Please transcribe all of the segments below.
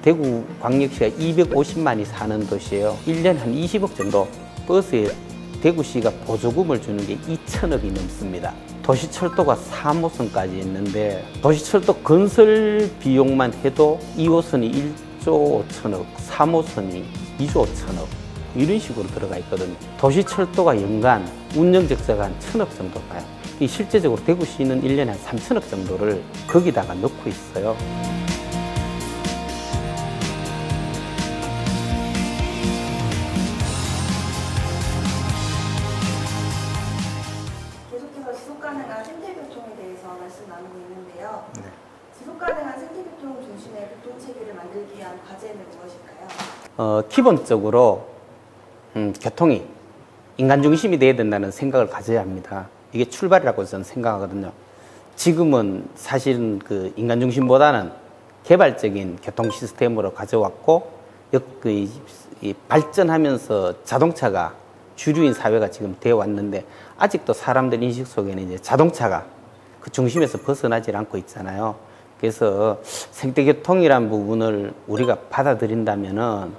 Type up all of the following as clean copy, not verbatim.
대구광역시가 250만이 사는 도시예요. 1년에 한 20억 정도 버스에 대구시가 보조금을 주는 게 2천억이 넘습니다. 도시철도가 3호선까지 있는데 도시철도 건설 비용만 해도 2호선이 1조 5천억, 3호선이 2조 5천억 이런 식으로 들어가 있거든요. 도시철도가 연간 운영 적자가 한 1,000억 정도 가요. 실제적으로 대구시는 1년에 한 3천억 정도를 거기다가 넣고 있어요. 계속해서 지속가능한 생태교통에 대해서 말씀 나누고 있는데요. 지속가능한 생태교통 중심의 교통체계를 만들기 위한 과제는 무엇일까요? 기본적으로 교통이 인간 중심이 돼야 된다는 생각을 가져야 합니다. 이게 출발이라고 저는 생각하거든요. 지금은 사실은 그 인간 중심보다는 개발적인 교통 시스템으로 가져왔고 발전하면서 자동차가 주류인 사회가 지금 되어 왔는데 아직도 사람들 인식 속에는 이제 자동차가 그 중심에서 벗어나질 않고 있잖아요. 그래서 생태교통이란 부분을 우리가 받아들인다면은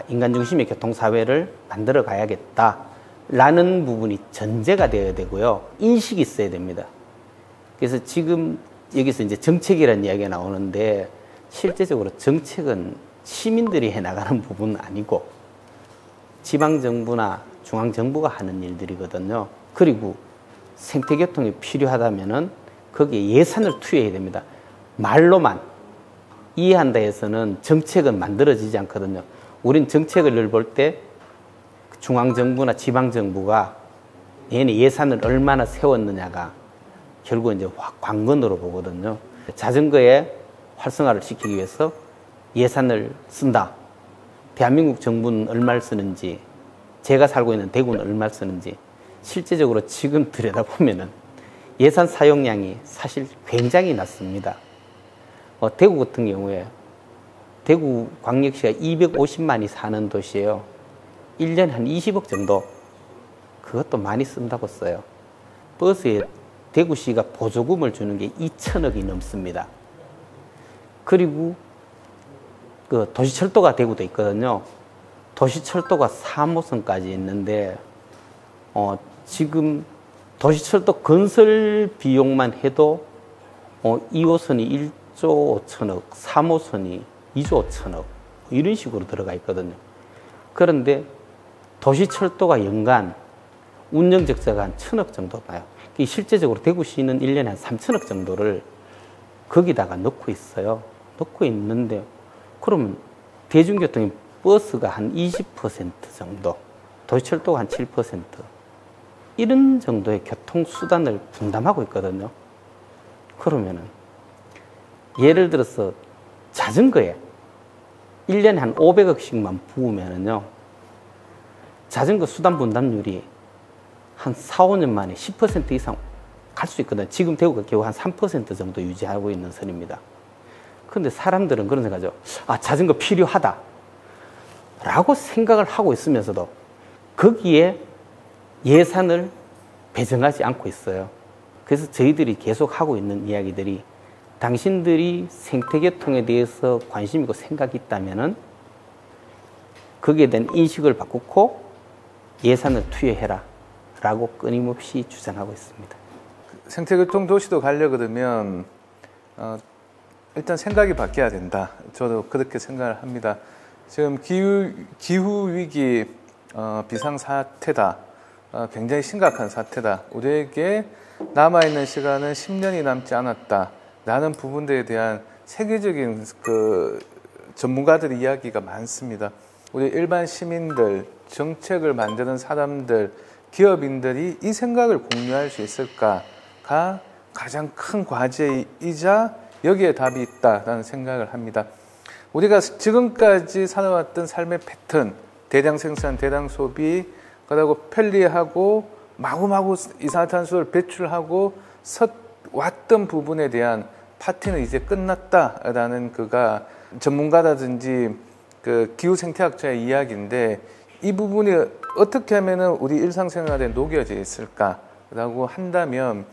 인간 중심의 교통사회를 만들어 가야겠다라는 부분이 전제가 되어야 되고요. 인식이 있어야 됩니다. 그래서 지금 여기서 이제 정책이라는 이야기가 나오는데 실제적으로 정책은 시민들이 해 나가는 부분은 아니고 지방정부나 중앙정부가 하는 일들이거든요. 그리고 생태교통이 필요하다면은 거기에 예산을 투여해야 됩니다. 말로만 이해한다 해서는 정책은 만들어지지 않거든요. 우린 정책을 늘 볼 때 중앙정부나 지방정부가 얘네 예산을 얼마나 세웠느냐가 결국 이제 관건으로 보거든요. 자전거의 활성화를 시키기 위해서 예산을 쓴다. 대한민국 정부는 얼마를 쓰는지, 제가 살고 있는 대구는 얼마를 쓰는지 실제적으로 지금 들여다보면은 예산 사용량이 사실 굉장히 낮습니다. 대구 같은 경우에 대구광역시가 250만이 사는 도시예요. 1년에 한 20억 정도 그것도 많이 쓴다고 써요. 버스에 대구시가 보조금을 주는 게 2천억이 넘습니다. 그리고 그 도시철도가 대구도 있거든요. 도시철도가 3호선까지 있는데 지금 건설 비용만 해도 2호선이 1조 5천억, 3호선이 2조 5천억 이런 식으로 들어가 있거든요. 그런데 도시철도가 연간 운영 적자가 한 1,000억 정도 나요. 실제적으로 대구시는 1년에 한 3천억 정도를 거기다가 넣고 있어요. 넣고 있는데 그러면 대중교통이 버스가 한 20% 정도, 도시철도가 한 7% 이런 정도의 교통수단을 분담하고 있거든요. 그러면은 예를 들어서 자전거에 1년에 한 500억씩만 부으면은요, 자전거 수단 분담률이 한 4, 5년 만에 10% 이상 갈 수 있거든요. 지금 대구가 겨우 한 3% 정도 유지하고 있는 선입니다. 그런데 사람들은 그런 생각하죠. 자전거 필요하다 라고 생각을 하고 있으면서도 거기에 예산을 배정하지 않고 있어요. 그래서 저희들이 계속 하고 있는 이야기들이 당신들이 생태교통에 대해서 관심 있고 생각이 있다면은 거기에 대한 인식을 바꾸고 예산을 투여해라 라고 끊임없이 주장하고 있습니다. 생태교통 도시도 가려 그러면 일단 생각이 바뀌어야 된다. 저도 그렇게 생각을 합니다. 지금 기후 위기 비상사태다. 굉장히 심각한 사태다. 우리에게 남아있는 시간은 10년이 남지 않았다. 라는 부분들에 대한 세계적인 전문가들의 이야기가 많습니다. 우리 일반 시민들, 정책을 만드는 사람들, 기업인들이 이 생각을 공유할 수 있을까가 가장 큰 과제이자 여기에 답이 있다라는 생각을 합니다. 우리가 지금까지 살아왔던 삶의 패턴, 대량 생산, 대량 소비, 그리고 편리하고 마구마구 이산화탄소를 배출하고 왔던 부분에 대한 파티는 이제 끝났다라는 전문가라든지 기후 생태학자의 이야기인데, 이 부분이 어떻게 하면은 우리 일상생활에 녹여져 있을까라고 한다면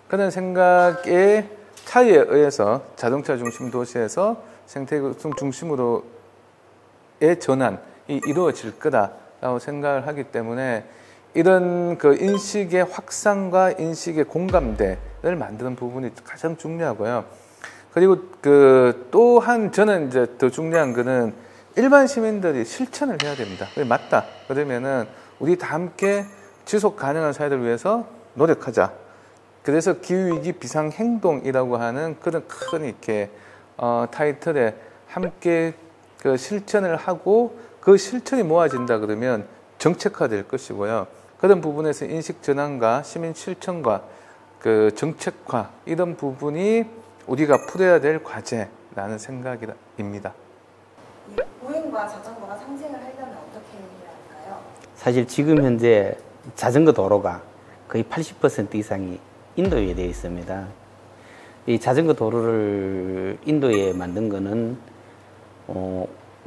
그런 생각에 차이에 의해서 자동차 중심 도시에서 생태교통 중심으로의 전환이 이루어질 거다라고 생각을 하기 때문에 이런 그 인식의 확산과 인식의 공감대를 만드는 부분이 가장 중요하고요. 그리고 그 또한 저는 이제 더 중요한 거는 일반 시민들이 실천을 해야 됩니다. 맞다. 그러면은 우리 다 함께 지속 가능한 사회를 위해서 노력하자. 그래서 기후위기 비상행동이라고 하는 그런 큰 이렇게 타이틀에 함께 그 실천을 하고 그 실천이 모아진다 그러면 정책화될 것이고요. 그런 부분에서 인식 전환과 시민 실천과 그 정책화 이런 부분이 우리가 풀어야 될 과제라는 생각입니다. 보행과 자전거가 상생을 하려면 어떻게 해야 할까요? 사실 지금 현재 자전거 도로가 거의 80% 이상이 인도에 되어 있습니다. 이 자전거 도로를 인도에 만든 거는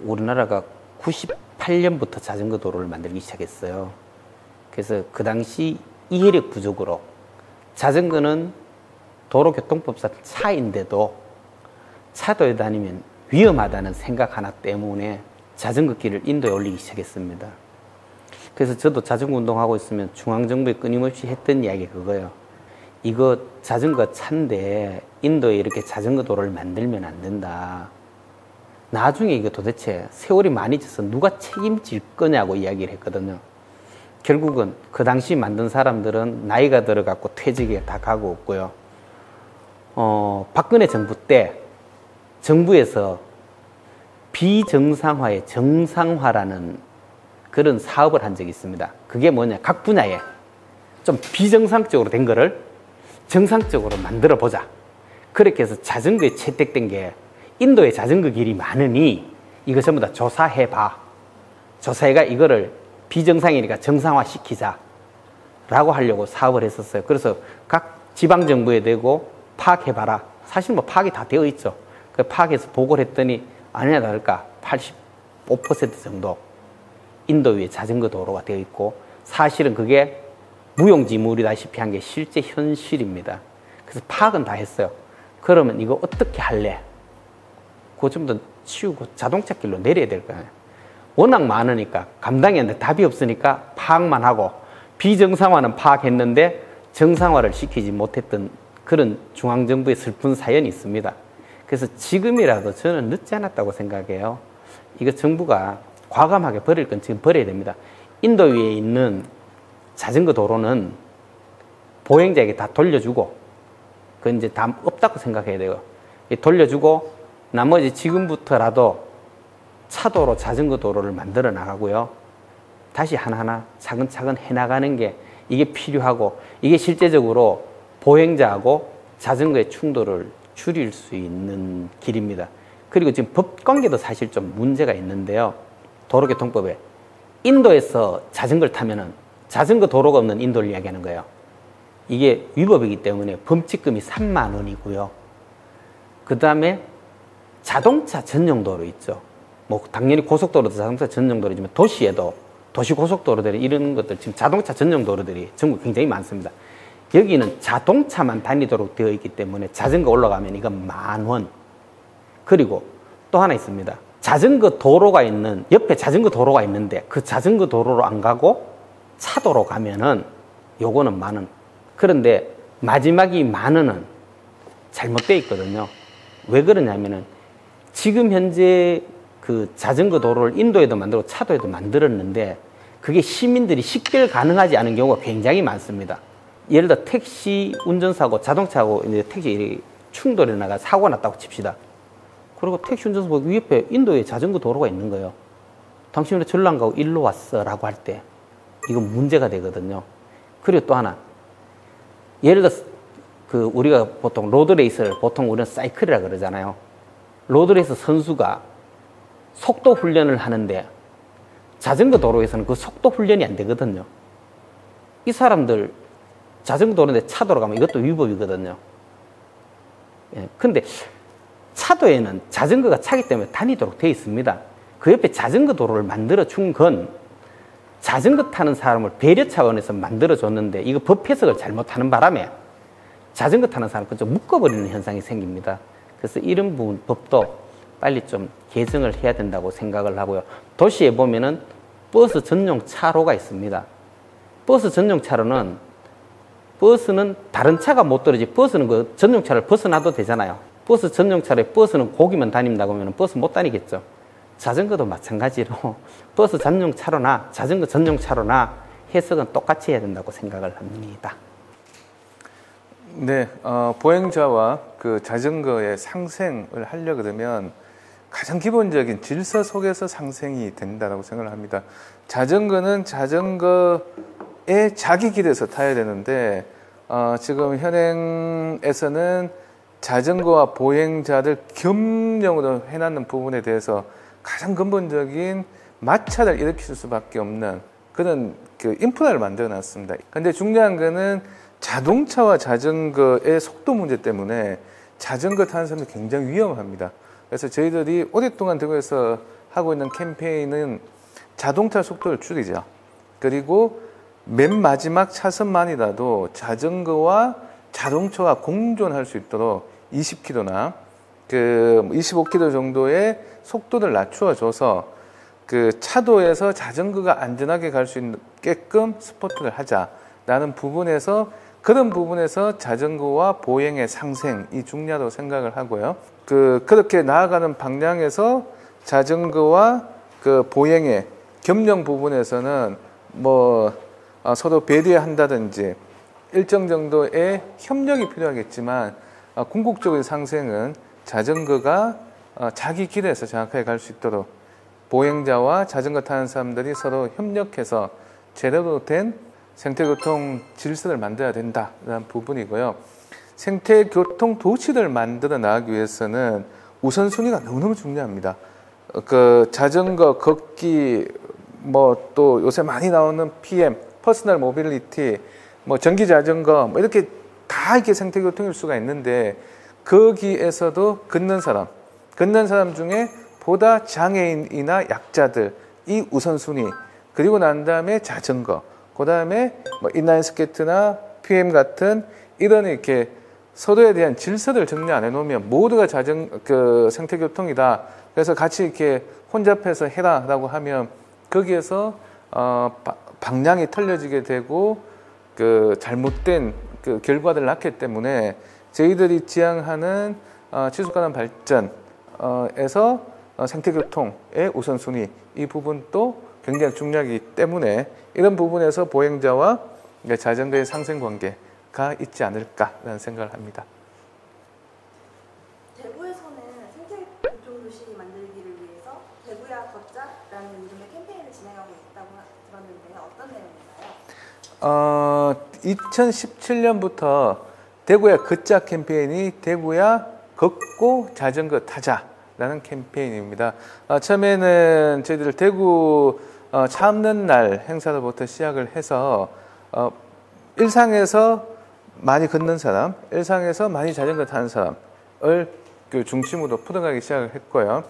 우리나라가 98년부터 자전거 도로를 만들기 시작했어요. 그래서 그 당시 이해력 부족으로 자전거는 도로교통법상 차인데도 차도에 다니면 위험하다는 생각 하나 때문에 자전거 길을 인도에 올리기 시작했습니다. 그래서 저도 자전거 운동하고 있으면 중앙정부에 끊임없이 했던 이야기 그거예요. 이거 자전거 차인데 인도에 이렇게 자전거 도로를 만들면 안 된다. 나중에 이거 도대체 세월이 많이 지서 누가 책임질 거냐고 이야기를 했거든요. 결국은 그 당시 만든 사람들은 나이가 들어갔고 퇴직에 다 가고 없고요. 박근혜 정부 때 정부에서 비정상화의 정상화라는 그런 사업을 한 적이 있습니다. 그게 뭐냐, 각 분야에 좀 비정상적으로 된 거를 정상적으로 만들어 보자. 그렇게 해서 자전거에 채택된 게 인도에 자전거 길이 많으니 이거 전부 다 조사해봐. 조사해가 이거를 비정상이니까 정상화 시키자 라고 하려고 사업을 했었어요. 그래서 각 지방정부에 대고 파악해봐라. 사실 뭐 파악이 다 되어 있죠. 그 파악해서 보고를 했더니 아니나 다를까 85% 정도 인도 위에 자전거 도로가 되어 있고, 사실은 그게 무용지물이다시피 한 게 실제 현실입니다. 그래서 파악은 다 했어요. 그러면 이거 어떻게 할래? 그거 좀 더 치우고 자동차 길로 내려야 될 거예요. 워낙 많으니까 감당이 안 돼. 답이 없으니까 파악만 하고, 비정상화는 파악했는데 정상화를 시키지 못했던 그런 중앙정부의 슬픈 사연이 있습니다. 그래서 지금이라도 저는 늦지 않았다고 생각해요. 이거 정부가 과감하게 버릴 건 지금 버려야 됩니다. 인도 위에 있는 자전거 도로는 보행자에게 다 돌려주고, 그건 이제 다 없다고 생각해야 돼요. 돌려주고, 나머지 지금부터라도 차도로 자전거 도로를 만들어 나가고요. 다시 하나하나 차근차근 해나가는 게 이게 필요하고, 이게 실제적으로 보행자하고 자전거의 충돌을 줄일 수 있는 길입니다. 그리고 지금 법 관계도 사실 좀 문제가 있는데요. 도로교통법에 인도에서 자전거를 타면은 자전거 도로가 없는 인도를 이야기하는 거예요. 이게 위법이기 때문에 범칙금이 3만 원이고요. 그 다음에 자동차 전용 도로 있죠. 뭐 당연히 고속도로도 자동차 전용 도로지만 도시에도 도시고속도로들이 이런 것들 지금 자동차 전용 도로들이 전국 굉장히 많습니다. 여기는 자동차만 다니도록 되어 있기 때문에 자전거 올라가면 이건 10,000원. 그리고 또 하나 있습니다. 자전거 도로가 있는, 옆에 자전거 도로가 있는데 그 자전거 도로로 안 가고 차도로 가면은 요거는 10,000원. 그런데 마지막이 10,000원은 잘못되어 있거든요. 왜 그러냐면은 지금 현재 그 자전거 도로를 인도에도 만들고 차도에도 만들었는데 그게 시민들이 식별 가능하지 않은 경우가 굉장히 많습니다. 예를 들어 택시 운전사하고 자동차하고 이제 택시 충돌이 나가 사고가 났다고 칩시다. 그리고 택시 운전사 보고 옆에 인도에 자전거 도로가 있는 거예요. 당신 왜 절로 안 가고 일로 왔어? 라고 할 때 이건 문제가 되거든요. 그리고 또 하나, 예를 들어 그 우리가 보통 로드레이스를 보통 우리는 사이클이라 그러잖아요. 로드레이스 선수가 속도 훈련을 하는데 자전거 도로에서는 그 속도 훈련이 안 되거든요. 이 사람들 자전거 도로인데 차도로 가면 이것도 위법이거든요. 예, 근데 차도에는 자전거가 차기 때문에 다니도록 되어 있습니다. 그 옆에 자전거 도로를 만들어 준 건 자전거 타는 사람을 배려 차원에서 만들어 줬는데 이거 법 해석을 잘못하는 바람에 자전거 타는 사람은 좀 묶어버리는 현상이 생깁니다. 그래서 이런 부분 법도 빨리 좀 개정을 해야 된다고 생각을 하고요. 도시에 보면은 버스 전용 차로가 있습니다. 버스 전용 차로는 버스는 다른 차가 못 들어지 버스는 그 전용 차를 벗어나도 되잖아요. 버스 전용 차로에 버스는 고기만 다닌다고 하면 버스 못 다니겠죠. 자전거도 마찬가지로 버스 전용 차로나 자전거 전용 차로나 해석은 똑같이 해야 된다고 생각을 합니다. 네, 보행자와 그 자전거의 상생을 하려 그러면 가장 기본적인 질서 속에서 상생이 된다고 생각을 합니다. 자전거는 자전거의 자기 길에서 타야 되는데 지금 현행에서는 자전거와 보행자들 겸용으로 해놨는 부분에 대해서 가장 근본적인 마찰을 일으킬 수밖에 없는 그런 그 인프라를 만들어 놨습니다. 근데 중요한 거는 자동차와 자전거의 속도 문제 때문에 자전거 타는 사람들이 굉장히 위험합니다. 그래서 저희들이 오랫동안 대구에서 하고 있는 캠페인은 자동차 속도를 줄이자. 그리고 맨 마지막 차선만이라도 자전거와 자동차가 공존할 수 있도록 20km나 그 25km 정도의 속도를 낮추어줘서 그 차도에서 자전거가 안전하게 갈 수 있게끔 스포트를 하자라는 부분에서 그런 부분에서 자전거와 보행의 상생이 중요하다고 생각을 하고요. 그렇게 나아가는 방향에서 자전거와 그 보행의 겸용 부분에서는 서로 배려한다든지 일정 정도의 협력이 필요하겠지만 궁극적인 상생은 자전거가 자기 길에서 정확하게 갈 수 있도록 보행자와 자전거 타는 사람들이 서로 협력해서 제대로 된 생태교통 질서를 만들어야 된다는 부분이고요. 생태교통 도시를 만들어 나가기 위해서는 우선순위가 너무너무 중요합니다. 그 자전거, 걷기, 또 요새 많이 나오는 PM, 퍼스널 모빌리티, 전기 자전거, 이렇게 다 이렇게 생태교통일 수가 있는데 거기에서도 걷는 사람 중에 보다 장애인이나 약자들이 우선순위, 그리고 난 다음에 자전거, 그 다음에 인라인 스케이트나 PM 같은 이런 이렇게 서로에 대한 질서를 정리 안 해놓으면 모두가 생태교통이다. 그래서 같이 이렇게 혼잡해서 해라라고 하면 거기에서 방향이 틀려지게 되고 그 잘못된 그 결과를 낳기 때문에 저희들이 지향하는 지속가능 발전에서 생태교통의 우선순위 이 부분도 굉장히 중요하기 때문에 이런 부분에서 보행자와 자전거의 상생관계가 있지 않을까라는 생각을 합니다. 대구에서는 생태교통도시 만들기를 위해서 대구야 걷자라는 이름의 캠페인을 진행하고 있다고 들었는데요. 어떤 내용인가요? 2017년부터 대구야 걷자 캠페인이 대구야 걷고 자전거 타자라는 캠페인입니다. 처음에는 저희들 대구 차 없는 날 행사로부터 시작을 해서 일상에서 많이 걷는 사람, 일상에서 많이 자전거 타는 사람을 중심으로 풀어가기 시작을 했고요.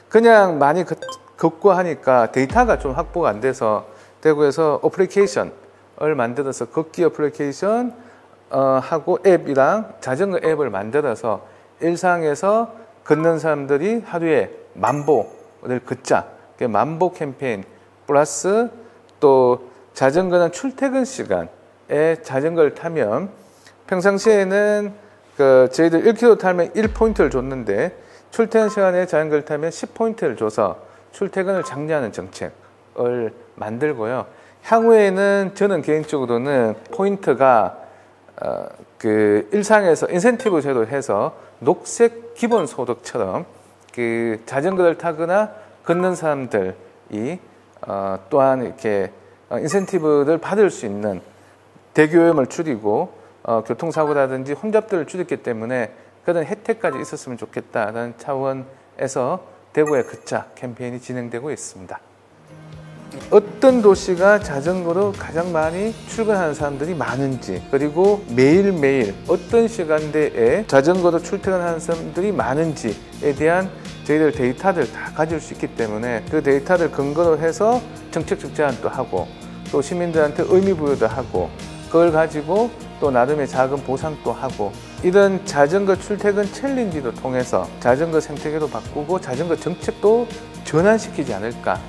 그냥 많이 걷고 하니까 데이터가 좀 확보가 안 돼서 대구에서 어플리케이션을 만들어서 걷기 어플리케이션 하고 앱이랑 자전거 앱을 만들어서 일상에서 걷는 사람들이 하루에 10,000보를 걷자. 만보 캠페인 플러스 또 자전거는 출퇴근 시간에 자전거를 타면 평상시에는 저희들 1km 타면 1포인트를 줬는데 출퇴근 시간에 자전거를 타면 10포인트를 줘서 출퇴근을 장려하는 정책을 만들고요. 향후에는 저는 개인적으로는 포인트가 일상에서 인센티브 제도를 해서 녹색 기본소득처럼 자전거를 타거나 걷는 사람들이 또한 이렇게 인센티브를 받을 수 있는 대기오염을 줄이고 교통사고라든지 혼잡들을 줄였기 때문에 그런 혜택까지 있었으면 좋겠다라는 차원에서 대구의 걷자 캠페인이 진행되고 있습니다. 어떤 도시가 자전거로 가장 많이 출근하는 사람들이 많은지, 그리고 매일매일 어떤 시간대에 자전거로 출퇴근하는 사람들이 많은지에 대한 저희들 데이터를 다 가질 수 있기 때문에 그 데이터를 근거로 해서 정책적 제안도 하고 또 시민들한테 의미 부여도 하고 그걸 가지고 또 나름의 작은 보상도 하고 이런 자전거 출퇴근 챌린지를 통해서 자전거 생태계도 바꾸고 자전거 정책도 전환시키지 않을까